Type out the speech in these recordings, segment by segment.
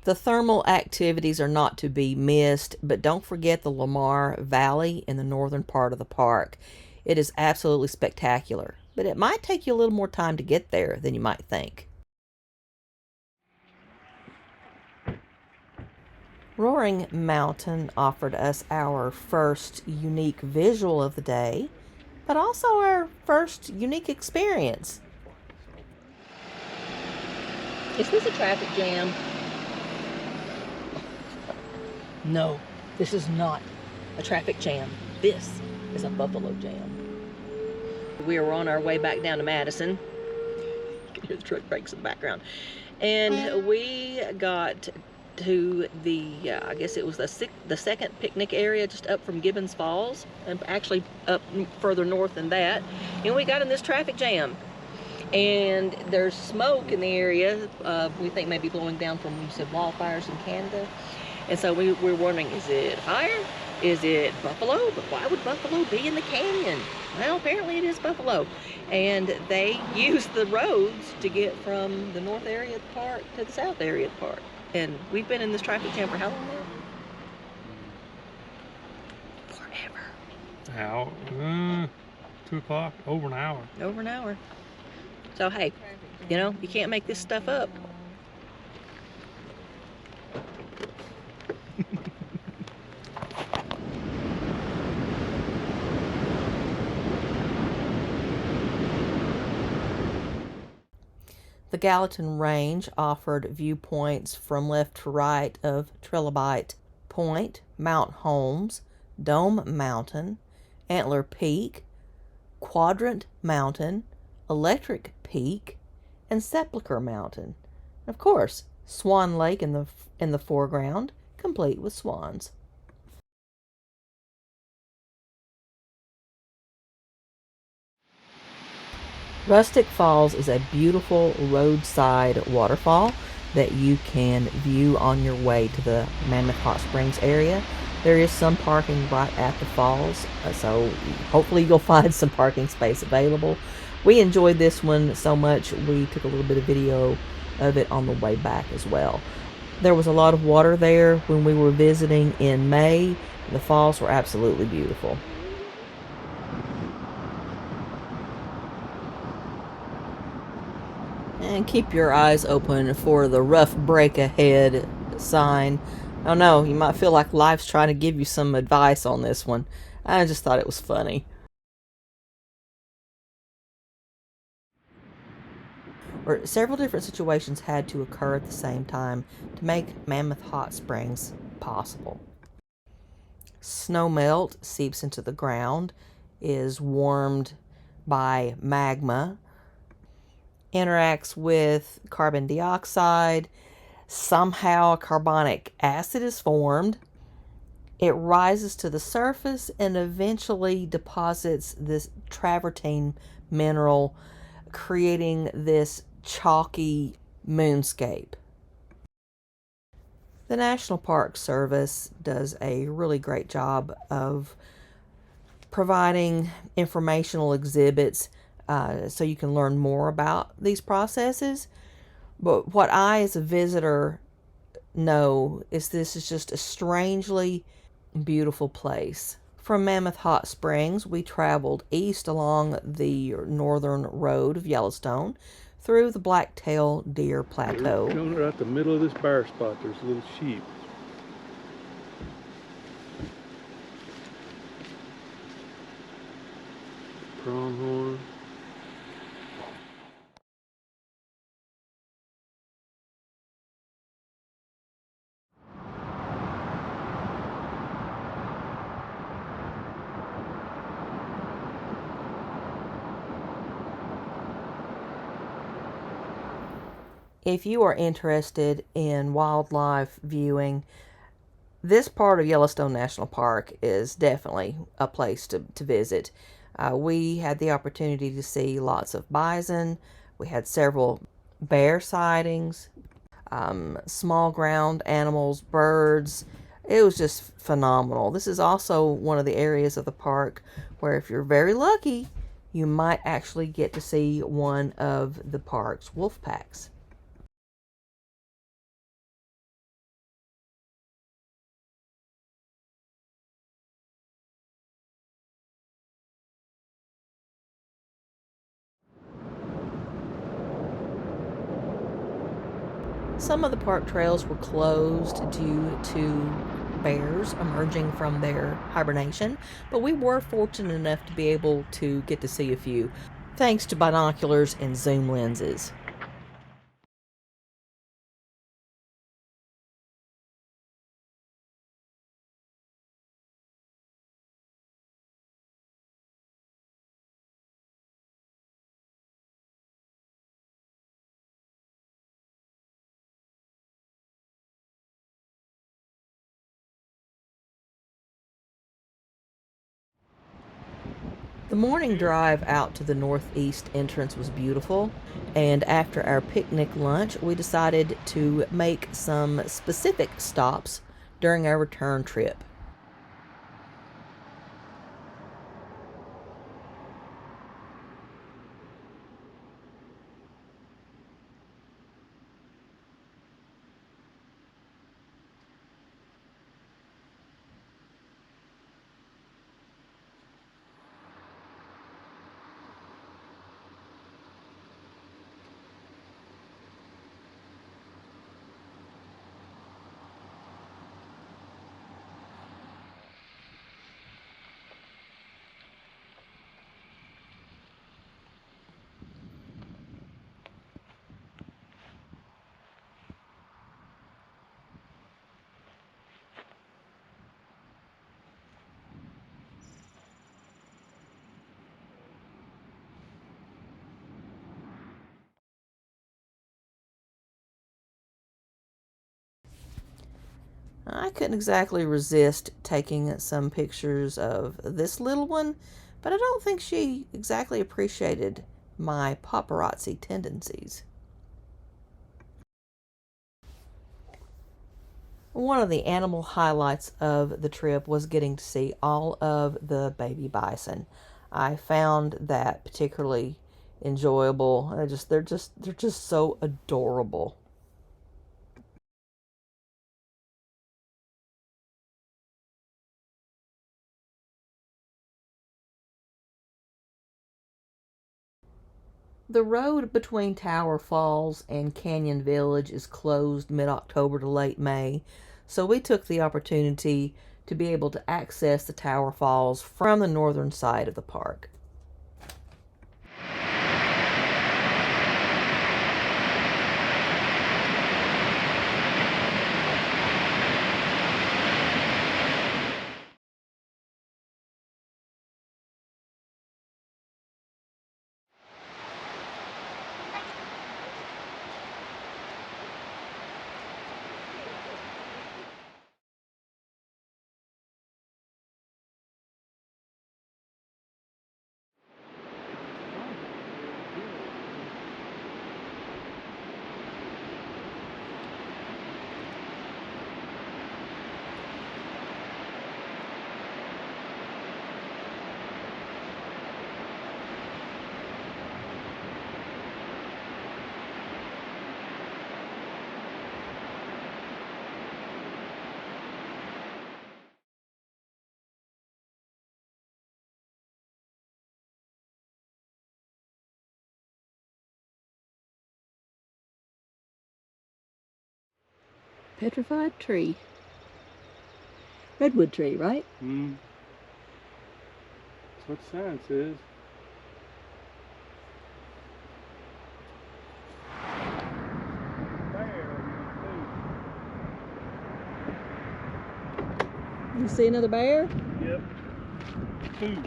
The thermal activities are not to be missed, but don't forget the Lamar Valley in the northern part of the park. It is absolutely spectacular, but it might take you a little more time to get there than you might think. Roaring Mountain offered us our first unique visual of the day, but also our first unique experience. Is this a traffic jam? No, this is not a traffic jam. This is a buffalo jam. We were on our way back down to Madison. You can hear the truck brakes in the background. And we got to the, I guess it was the second picnic area just up from Gibbons Falls, and actually up further north than that. And we got in this traffic jam. And there's smoke in the area, we think maybe blowing down from, you said, wildfires in Canada. And so we're wondering, is it fire? Is it buffalo? But why would buffalo be in the canyon? Well, apparently it is buffalo. And they use the roads to get from the north area of the park to the south area of the park. And we've been in this traffic jam for how long now? Forever. Hour, 2 o'clock, over an hour. Over an hour. So hey, you know, you can't make this stuff up. The Gallatin Range offered viewpoints from left to right of Trilobite Point, Mount Holmes, Dome Mountain, Antler Peak, Quadrant Mountain, Electric Peak, and Sepulchre Mountain. Of course, Swan Lake in the foreground, complete with swans. Rustic Falls is a beautiful roadside waterfall that you can view on your way to the Mammoth Hot Springs area. There is some parking right at the falls, so hopefully you'll find some parking space available. We enjoyed this one so much, we took a little bit of video of it on the way back as well. There was a lot of water there when we were visiting in May. The falls were absolutely beautiful. And keep your eyes open for the rough break ahead sign. Oh no, you might feel like life's trying to give you some advice on this one. I just thought it was funny. Where several different situations had to occur at the same time to make Mammoth Hot Springs possible. Snow melt seeps into the ground, is warmed by magma, interacts with carbon dioxide, somehow carbonic acid is formed, it rises to the surface and eventually deposits this travertine mineral, creating this chalky moonscape. The National Park Service does a really great job of providing informational exhibits so you can learn more about these processes. But what I, as a visitor, know is this is just a strangely beautiful place. From Mammoth Hot Springs, we traveled east along the northern road of Yellowstone through the Blacktail Deer Plateau. Right at the middle of this bar spot, there's a little sheep. Pronghorn. If you are interested in wildlife viewing, this part of Yellowstone National Park is definitely a place to visit. We had the opportunity to see lots of bison. We had several bear sightings, small ground animals, birds. It was just phenomenal. This is also one of the areas of the park where, if you're very lucky, you might actually get to see one of the park's wolf packs. Some of the park trails were closed due to bears emerging from their hibernation, but we were fortunate enough to be able to get to see a few, thanks to binoculars and zoom lenses. The morning drive out to the northeast entrance was beautiful, and after our picnic lunch, we decided to make some specific stops during our return trip. I couldn't exactly resist taking some pictures of this little one, but I don't think she exactly appreciated my paparazzi tendencies. One of the animal highlights of the trip was getting to see all of the baby bison. I found that particularly enjoyable. They're just so adorable. The road between Tower Falls and Canyon Village is closed mid-October to late May, so we took the opportunity to be able to access the Tower Falls from the northern side of the park. Petrified tree. Redwood tree, right? That's what the sign says. You see another bear? Yep. Two.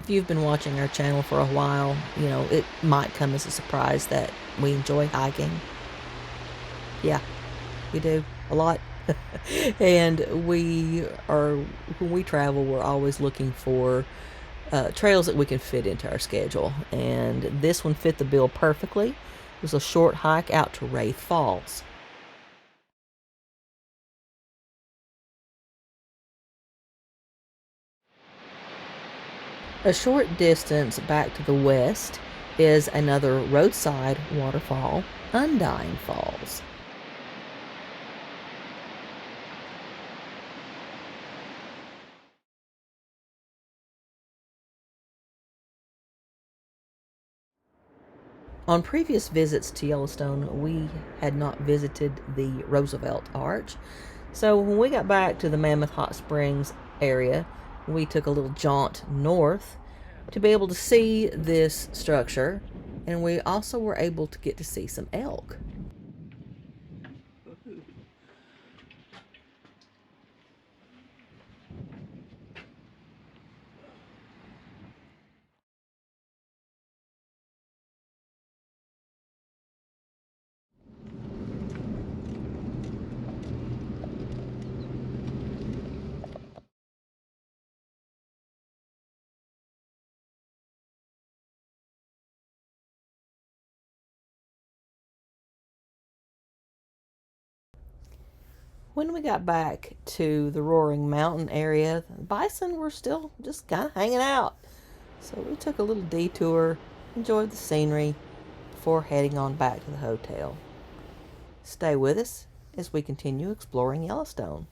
If you've been watching our channel for a while, you know, it might come as a surprise that we enjoy hiking. Yeah, we do a lot. And when we travel, we're always looking for trails that we can fit into our schedule. And this one fit the bill perfectly. It was a short hike out to Wraith Falls. A short distance back to the west is another roadside waterfall, Undine Falls. On previous visits to Yellowstone, we had not visited the Roosevelt Arch. So when we got back to the Mammoth Hot Springs area, we took a little jaunt north to be able to see this structure, and we also were able to get to see some elk. When we got back to the Roaring Mountain area, the bison were still just kind of hanging out. So we took a little detour, enjoyed the scenery before heading on back to the hotel. Stay with us as we continue exploring Yellowstone.